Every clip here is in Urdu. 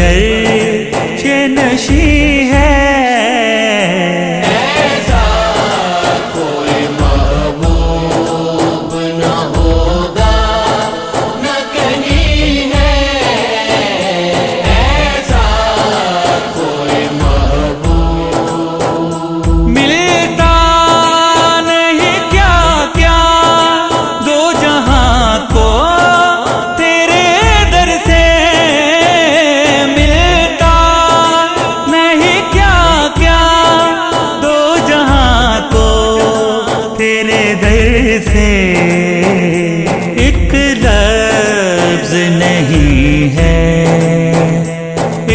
عرش نشیں ہے۔ ایسا کوئی محبوب نہ ہوگا نہ کہیں ہے، ایسا کوئی محبوب ملتا نہیں کیا کیا دو جہاں کو تیرے در سے، ملتا نہیں کیا کیا دو جہاں کو تیرے در سے، ایک لفظ نہیں ہے،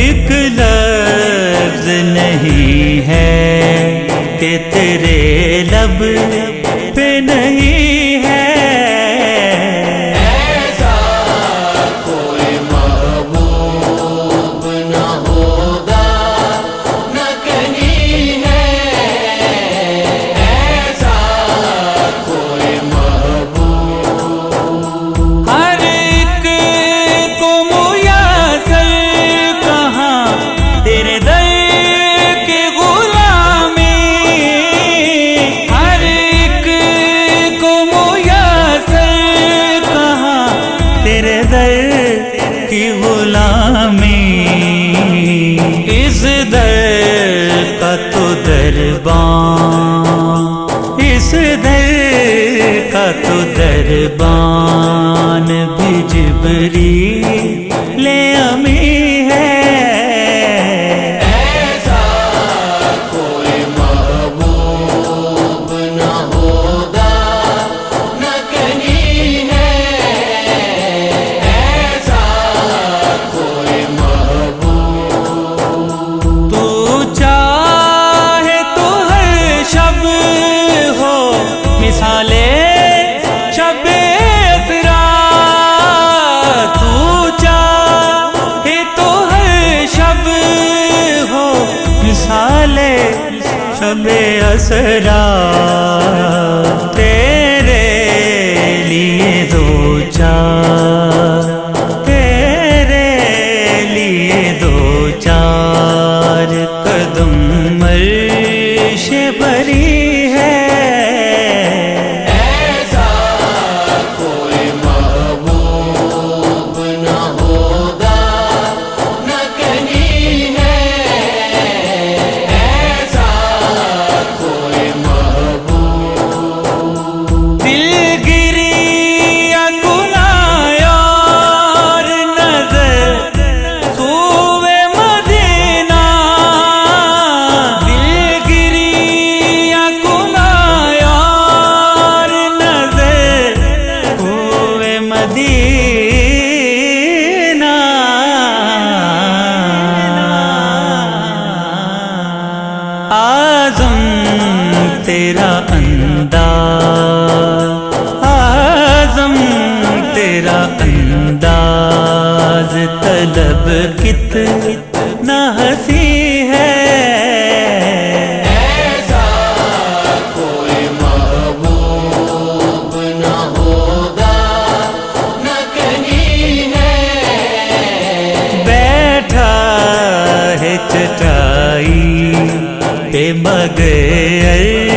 ایک لفظ نہیں ہے کہ تیرے لب پہ نہیں ہے۔ ایسا کوئی محبوب نہ ہوگا نہ کہیں ہے، ایسا کوئی محبوب ہر ایک کو میسر کہاں تیرے در کی غلامی، ہر ایک کو میسر کہاں تیرے در کی غلامی، اس در کا تو دربان، اس در کا تو دربان بھی جبریل امی ہے۔ ایسا کوئی محبوب نہ ہوگا نہ کہیں ہے، ایسا کوئی محبوب تو چاہے تو ہر شب ہو مثالے شب اسرا، تو چاہے تو ہر شب ہو مثالے شب اسرا، تیرے لیے دو چار، تیرے لیے دو چار قدم عرش بری ہے۔ ایسا کوئی محبوب نہ ہوگا نہ کہیں ہے، ایسا کوئی محبوب دل گری یا گناہ اور نظر سوئے مدینہ، دل گری یا گناہ اور نظر سوئے مدینہ، اعظم تیرا انداز، اعظم تیرا انداز، طلب کتنا حسین ہے۔ ایسا کوئی محبوب نہ ہوگا نہ کہیں ہے، بیٹھا ہے چٹائی پہ مگر